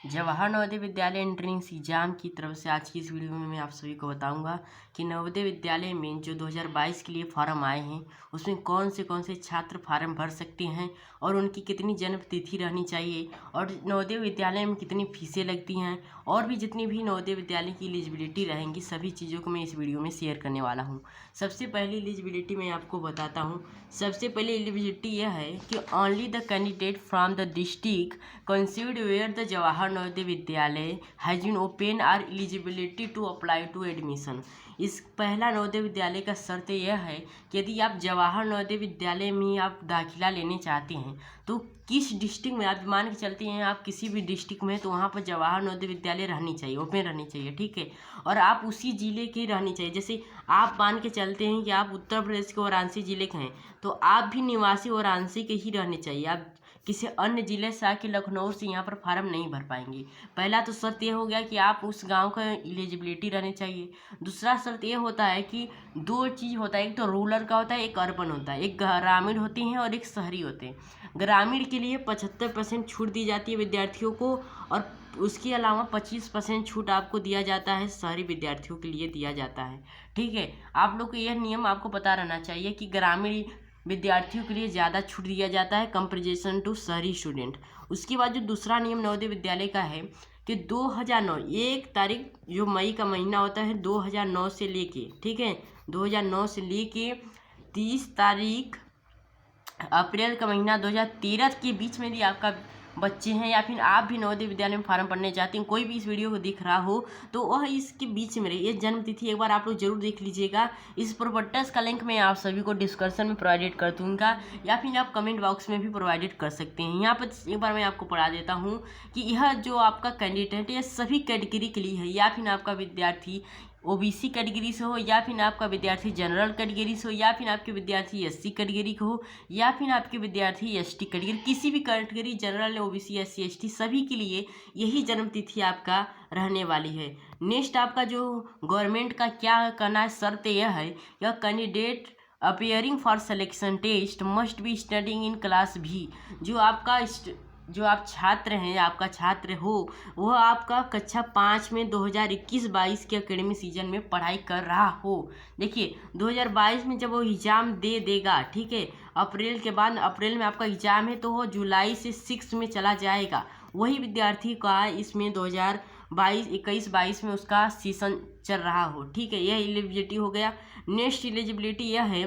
Jawahar Navodaya Vidyalaya entrance exam की तरफ से आज की इस वीडियो में मैं आप सभी को बताऊंगा कि नवोदय विद्यालय में जो 2022 के लिए फॉर्म आए हैं उसमें कौन से छात्र फार्म भर सकते हैं और उनकी कितनी जन्म तिथि रहनी चाहिए और नवोदय विद्यालय में कितनी फीसें लगती हैं और भी जितनी भी नवोदय विद्यालय की एलिजिबिलिटी रहेंगी सभी चीज़ों को मैं इस वीडियो में शेयर करने वाला हूँ। सबसे पहली एलिजिबिलिटी मैं आपको बताता हूँ। सबसे पहले एलिजिबिलिटी यह है कि only the candidate from the district conceived where the Jawahar Navodaya Vidyalaya has been open are eligibility to apply to admission। इस पहला नवोदय विद्यालय का शर्त यह है कि यदि आप जवाहर नवोदय विद्यालय में आप दाखिला लेने चाहते हैं तो किस डिस्ट्रिक्ट में आप मान के चलते हैं, आप किसी भी डिस्ट्रिक्ट में तो वहाँ पर जवाहर नवोदय विद्यालय रहनी चाहिए, ओपन रहनी चाहिए, ठीक है। और आप उसी ज़िले की रहनी चाहिए। जैसे आप मान के चलते हैं कि आप उत्तर प्रदेश के वाराणसी ज़िले के हैं तो आप भी निवासी वाराणसी के ही रहने चाहिए। आप किसी अन्य ज़िले से आके लखनऊ से यहाँ पर फार्म नहीं भर पाएंगे। पहला तो शर्त ये हो गया कि आप उस गांव का एलिजिबिलिटी रहनी चाहिए। दूसरा शर्त ये होता है कि दो चीज़ होता है, एक तो रूरल का होता है, एक अर्बन होता है, एक ग्रामीण होती हैं और एक शहरी होते हैं। ग्रामीण के लिए 75% छूट दी जाती है विद्यार्थियों को और उसके अलावा 25% छूट आपको दिया जाता है, शहरी विद्यार्थियों के लिए दिया जाता है, ठीक है। आप लोग को यह नियम आपको पता रहना चाहिए कि ग्रामीण विद्यार्थियों के लिए ज़्यादा छूट दिया जाता है कंपेरिजन टू शहरी स्टूडेंट। उसके बाद जो दूसरा नियम नवोदय विद्यालय का है कि 2009 1 तारीख जो मई का महीना होता है 2009 से लेके, ठीक है, 2009 से लेके 30 तारीख अप्रैल का महीना 2013 के बीच में यदि आपका बच्चे हैं या फिर आप भी नवोदय विद्यालय में फार्म पढ़ने चाहते हैं, कोई भी इस वीडियो को दिख रहा हो तो वह इसके बीच में रही। ये जन्म तिथि एक बार आप लोग जरूर देख लीजिएगा। इस प्रॉपर्टीज का लिंक मैं आप सभी को डिस्क्रिप्शन में प्रोवाइडेड कर दूंगा या फिर आप कमेंट बॉक्स में भी प्रोवाइडेड कर सकते हैं। यहाँ पर एक बार मैं आपको पढ़ा देता हूँ कि यह जो आपका कैंडिडेट है सभी कैटेगरी के लिए है, या फिर आपका विद्यार्थी ओबीसी कैटेगरी से हो, या फिर आपका विद्यार्थी जनरल कैटेगरी से हो, या फिर आपके विद्यार्थी एससी कैटेगरी को हो, या फिर आपके विद्यार्थी एसटी कैटेगरी, किसी भी category general OBC SC ST सभी के लिए यही जन्म तिथि आपका रहने वाली है। नेक्स्ट आपका जो गवर्नमेंट का क्या करना है, शर्त यह है यह candidate appearing for selection test must be studying in class भी। जो आप छात्र हैं, आपका छात्र हो वह आपका कक्षा 5 में 2021-22 के एकेडमिक सीजन में पढ़ाई कर रहा हो। देखिए 2022 में जब वो एग्ज़ाम दे देगा, ठीक है, अप्रैल के बाद, अप्रैल में आपका एग्ज़ाम है तो वो जुलाई से 6 में चला जाएगा। वही विद्यार्थी का इसमें 2021-22 में उसका सेशन चल रहा हो, ठीक है, यह एलिजिबिलिटी हो गया। नेक्स्ट एलिजिबिलिटी यह है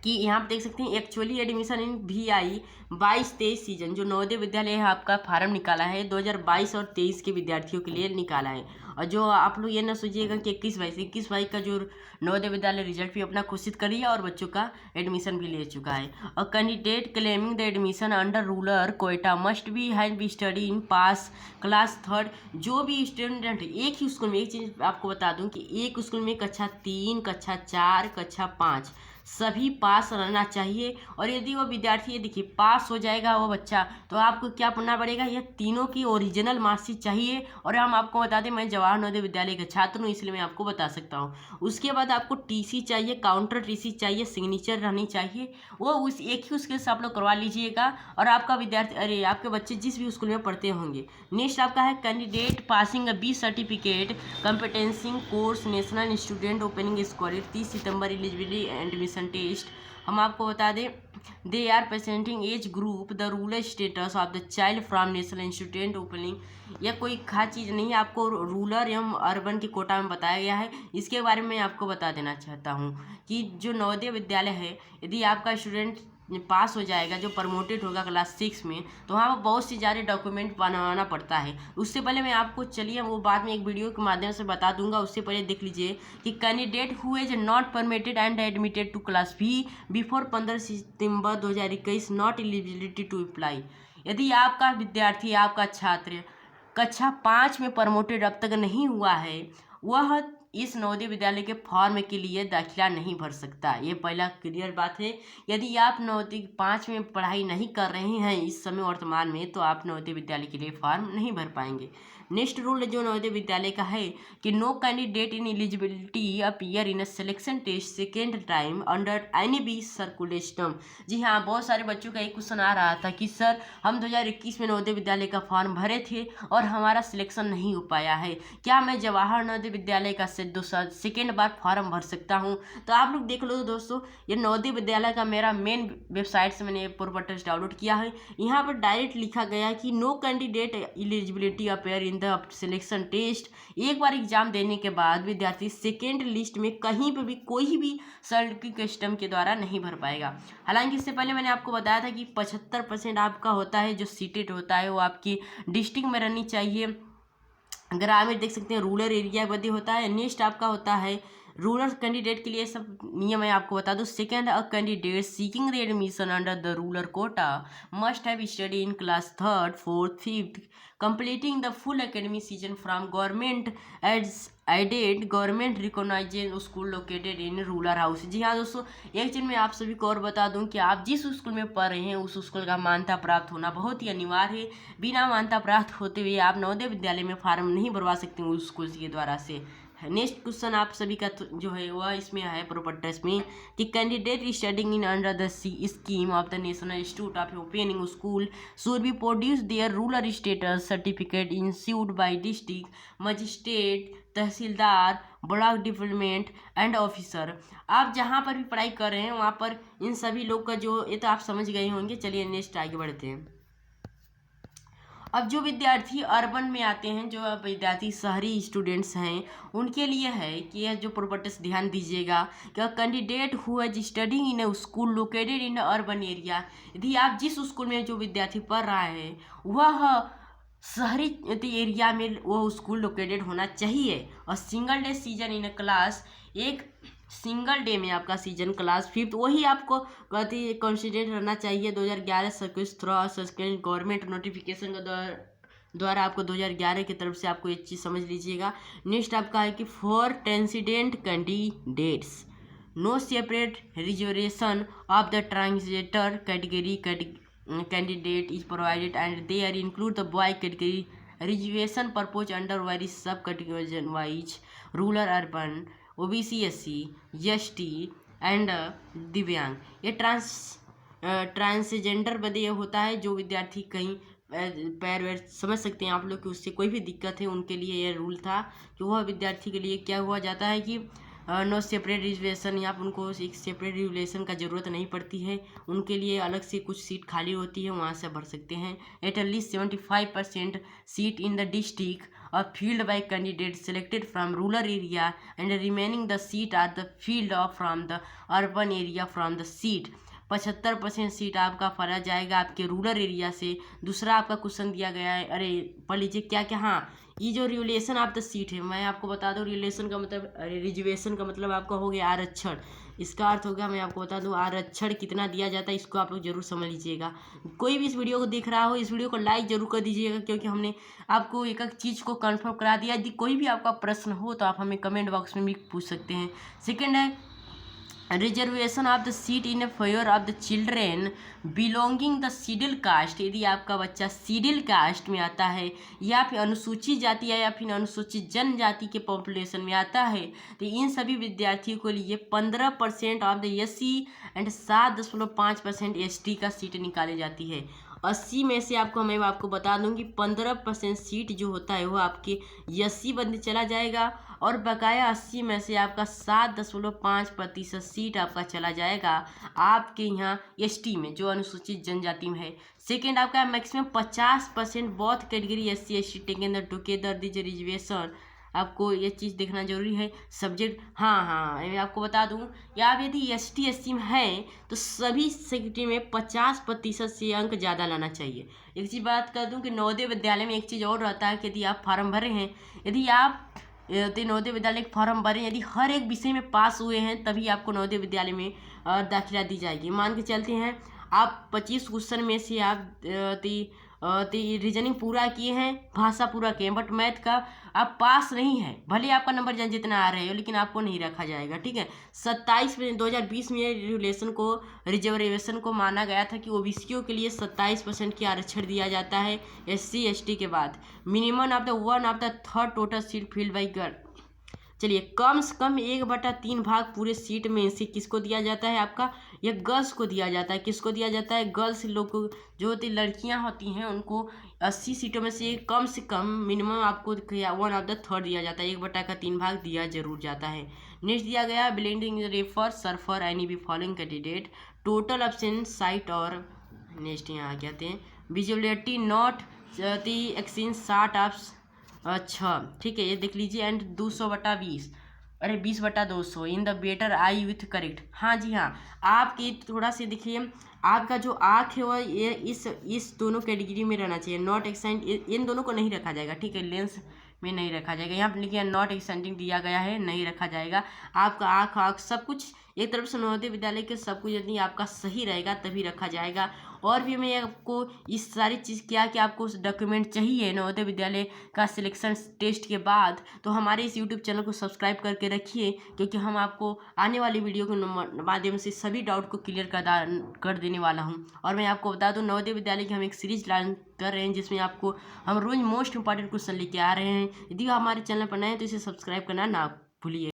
कि यहाँ पर देख सकते हैं actually admission in VI 22-23 season जो नवोदय विद्यालय है आपका फार्म निकाला है 2022 और 23 के विद्यार्थियों के लिए निकाला है। और जो आप लोग ये ना सोचिएगा कि 21-22 का जो नवोदय विद्यालय रिजल्ट भी अपना घोषित कर रही है और बच्चों का एडमिशन भी ले चुका है। और candidate claiming the admission under rural quota must be has be study in pass class 3। जो भी स्टूडेंट एक ही स्कूल में, एक चीज़ आपको बता दूं कि एक स्कूल में कक्षा 3, कक्षा 4, कक्षा 5 सभी पास रहना चाहिए। और यदि वो विद्यार्थी ये देखिए पास हो जाएगा वो बच्चा तो आपको क्या पढ़ना पड़ेगा, ये तीनों की ओरिजिनल मार्कशीट चाहिए। और हम आपको बता दें मैं जवाहर नवोदय विद्यालय का छात्र हूँ इसलिए मैं आपको बता सकता हूँ। उसके बाद आपको टीसी चाहिए, काउंटर टीसी चाहिए, सिग्नेचर रहनी चाहिए, वो उस एक ही उसके से आप लोग करवा लीजिएगा। और आपका विद्यार्थी आपके बच्चे जिस भी स्कूल में पढ़ते होंगे। नेक्स्ट आपका है candidate passing B certificate competency course national student opening scholar 30 सितंबर एलिजिबिलिटी एडमिशन टेस्ट। हम आपको बता दें they are presenting age group the rural status of the child from national institute opening. यह कोई खास चीज़ नहीं है, आपको रूरल एवं अर्बन के कोटा में बताया गया है। इसके बारे में आपको बता देना चाहता हूँ कि जो नवोदय विद्यालय है यदि आपका स्टूडेंट पास हो जाएगा, जो प्रमोटेड होगा क्लास 6 में, तो वहाँ पर बहुत सी ज़्यादा डॉक्यूमेंट बनवाना पड़ता है। उससे पहले मैं आपको चलिए वो बाद में एक वीडियो के माध्यम से बता दूंगा। उससे पहले देख लीजिए कि candidate who is not permitted and admitted to class भी before 15 September 2021 not eligibility to apply. यदि आपका विद्यार्थी, आपका छात्र कक्षा 5 में प्रमोटेड अब तक नहीं हुआ है, वह इस नवोदय विद्यालय के फॉर्म के लिए दाखिला नहीं भर सकता। ये पहला क्लियर बात है। यदि आप नवोदय 5 में पढ़ाई नहीं कर रहे हैं इस समय वर्तमान में, तो आप नवोदय विद्यालय के लिए फॉर्म नहीं भर पाएंगे। नेक्स्ट रूल जो नवोदय विद्यालय का है कि no candidate in eligibility appear in a selection test second time under any be circulation. जी हाँ, बहुत सारे बच्चों का एक क्वेश्चन आ रहा था कि सर हम 2021 में नवोदय विद्यालय का फॉर्म भरे थे और हमारा सिलेक्शन नहीं हो पाया है, क्या मैं जवाहर नवोदय विद्यालय का सेकेंड बार फॉर्म भर सकता हूँ? तो आप लोग देख लो दोस्तों, ये नवोदय विद्यालय का मेरा मेन वेबसाइट से मैंने प्रोस्पेक्टस डाउनलोड किया है। यहाँ पर डायरेक्ट लिखा गया कि no candidate eligibility appear in the selection test. एक बार एग्जाम देने के बाद विद्यार्थी सेकेंड लिस्ट में कहीं पर भी कोई भी सर्टिफिकेट के द्वारा नहीं भर पाएगा। हालांकि इससे पहले मैंने आपको बताया था कि 75% आपका होता है जो सीटेड होता है वो आपकी डिस्ट्रिक्ट में रहनी चाहिए। ग्रामीण देख सकते हैं रूरल एरिया बदे होता है। नेक्स्ट आपका होता है रूरल कैंडिडेट के लिए सब नियम है आपको बता दूं। Second, a candidate seeking the admission under the rural quota must have study in class 3rd, 4th, 5th completing the full academic season from government aided government recognised school located in rural house. जी हाँ दोस्तों, एक चीज़ मैं आप सभी को और बता दूं कि आप जिस स्कूल में पढ़ रहे हैं उस स्कूल का मान्यता प्राप्त होना बहुत ही अनिवार्य है। बिना मान्यता प्राप्त होते हुए आप नवोदय विद्यालय में फॉर्म नहीं भरवा सकते उस स्कूल के द्वारा से। नेक्स्ट क्वेश्चन आप सभी का जो है वह इसमें है प्रोस्पेक्टस में कि candidate studying in under the scheme of the national institute of opening school should be produce their rural status certificate issued by district magistrate, tehsildar, block development and officer. आप जहाँ पर भी पढ़ाई कर रहे हैं वहाँ पर इन सभी लोग का जो ये तो आप समझ गए होंगे। चलिए नेक्स्ट आगे बढ़ते हैं। अब जो विद्यार्थी अर्बन में आते हैं, जो विद्यार्थी शहरी स्टूडेंट्स हैं, उनके लिए है कि यह जो प्रोस्पेक्टस ध्यान दीजिएगा कि candidate who has studying in a school located in urban area. यदि आप जिस स्कूल में जो विद्यार्थी पढ़ रहा है वह शहरी एरिया में वो स्कूल लोकेटेड होना चाहिए और single day season in class, एक सिंगल डे में आपका सीजन क्लास 5th वही आपको कंसिडर रहना चाहिए। 2011 सर्कुलर थ्रू गवर्नमेंट नोटिफिकेशन का द्वारा आपको 2011 की तरफ से आपको एक चीज़ समझ लीजिएगा। नेक्स्ट आपका है कि for transgender candidates no separate reservation of the transgender category candidate is provided and they are include the boy category reservation purpose under various sub categories wise rural urban OBC SC ST and दिव्यांग। ये transgender बदे ये होता है जो विद्यार्थी कहीं पैर वैर समझ सकते हैं आप लोग कि उससे कोई भी दिक्कत है उनके लिए ये रूल था कि वह विद्यार्थी के लिए क्या हुआ जाता है कि नो सेपरेट रिजर्वेशन, यहाँ पर उनको एक सेपरेट रिजर्वेशन का ज़रूरत नहीं पड़ती है। उनके लिए अलग से कुछ सीट खाली होती है, वहाँ से भर सकते हैं। At least 75% seat in the district और filled by candidate selected from rural area and remaining the seat are the filled off from the urban area from the seat. 75% seat आपका फरा जाएगा आपके रूरल एरिया से। दूसरा आपका question दिया गया है, अरे पढ़ लीजिए क्या क्या। हाँ, ये जो रिलेशन ऑफ द सीट है, मैं आपको बता दूं रिलेशन का मतलब, रिजर्वेशन का मतलब आपका हो गया आरक्षण। इसका अर्थ हो गया, मैं आपको बता दूं आरक्षण कितना दिया जाता है, इसको आप लोग जरूर समझ लीजिएगा। कोई भी इस वीडियो को देख रहा हो इस वीडियो को लाइक जरूर कर दीजिएगा, क्योंकि हमने आपको एक एक चीज़ को कंफर्म करा दिया। यदि कोई भी आपका प्रश्न हो तो आप हमें कमेंट बॉक्स में भी पूछ सकते हैं। सेकेंड है reservation of the seat in favour of the children belonging the schedule caste. यदि आपका बच्चा शेड्यूल कास्ट में आता है या फिर अनुसूचित जाति है या फिर अनुसूचित जनजाति के पॉपुलेशन में आता है तो इन सभी विद्यार्थियों के लिए 15% of the SC and 7.5% ST का सीट निकाली जाती है। 80 में से मैं आपको बता दूं कि 15% सीट जो होता है वो आपके SC बंद चला जाएगा और बकाया 80 में से आपका 7.5% सीट आपका चला जाएगा आपके यहाँ ST में, जो अनुसूचित जनजाति में है। सेकेंड आपका maximum 50% both category SC ST taken the together this reservation. आपको ये चीज़ देखना जरूरी है। सब्जेक्ट हाँ मैं आपको बता दूं या आप यदि ST SC में है तो सभी सेक्टर में 50% से अंक ज़्यादा लाना चाहिए। एक चीज़ बात कर दूं कि नवोदय विद्यालय में एक चीज़ और रहता है कि यदि आप फार्म भरे हैं, यदि आप नवोदय विद्यालय के फॉर्म भरें, यदि हर एक विषय में पास हुए हैं तभी आपको नवोदय विद्यालय में दाखिला दी जाएगी। मान के चलते हैं आप 25 क्वेश्चन में से आप रीजनिंग पूरा किए हैं, भाषा पूरा किए हैं, बट मैथ का आप पास नहीं है, भले आपका नंबर जहाँ जितना आ रहे हो लेकिन आपको नहीं रखा जाएगा। ठीक है, 27 में रिलेशन को रिजर्वेशन को माना गया था कि ओबीसीओ के लिए 27% की आरक्षण दिया जाता है SC ST के बाद। Minimum of the 1/3 total seat field by girl. चलिए, कम से कम 1/3 भाग पूरे सीट में से किसको दिया जाता है, आपका ये गर्ल्स को दिया जाता है। किसको दिया जाता है, गर्ल्स लोग को, जो होती लड़कियां होती हैं उनको 80 सीटों में से कम मिनिमम आपको 1/3 दिया जाता है, 1/3 भाग दिया जरूर जाता है। नेक्स्ट दिया गया blending refer surfer any be following candidate total option site. और नेक्स्ट यहाँ क्या कहते हैं, विजिबिलिटी नॉट एक्सचेंज 60 अच्छा ठीक है, ये देख लीजिए। एंड 200/20, अरे 20/200 in the better I with correct. हाँ जी हाँ, आपकी थोड़ा सा देखिए, आपका जो आँख है वो ये इस दोनों कैटेगरी में रहना चाहिए। नॉट एक्सटेंड, इन दोनों को नहीं रखा जाएगा। ठीक है, लेंस में नहीं रखा जाएगा। यहाँ पर लिखिए नॉट एक्सटेंडिंग दिया गया है, नहीं रखा जाएगा। आपका आँख सब कुछ एक तरफ से नवोदय विद्यालय के सब कुछ यदि आपका सही रहेगा तभी रखा जाएगा। और भी मैं आपको इस सारी चीज़ क्या कि आपको डॉक्यूमेंट चाहिए नवोदय विद्यालय का सिलेक्शन टेस्ट के बाद, तो हमारे इस यूट्यूब चैनल को सब्सक्राइब करके रखिए, क्योंकि हम आपको आने वाली वीडियो के माध्यम से सभी डाउट को क्लियर कर देने वाला हूं। और मैं आपको बता दूं, नवोदय विद्यालय की हम एक सीरीज लॉन्च कर रहे हैं जिसमें आपको हम रोज मोस्ट इंपॉर्टेंट क्वेश्चन लेके आ रहे हैं। यदि आप हमारे चैनल पर नए हैं तो इसे सब्सक्राइब करना ना भूलिए।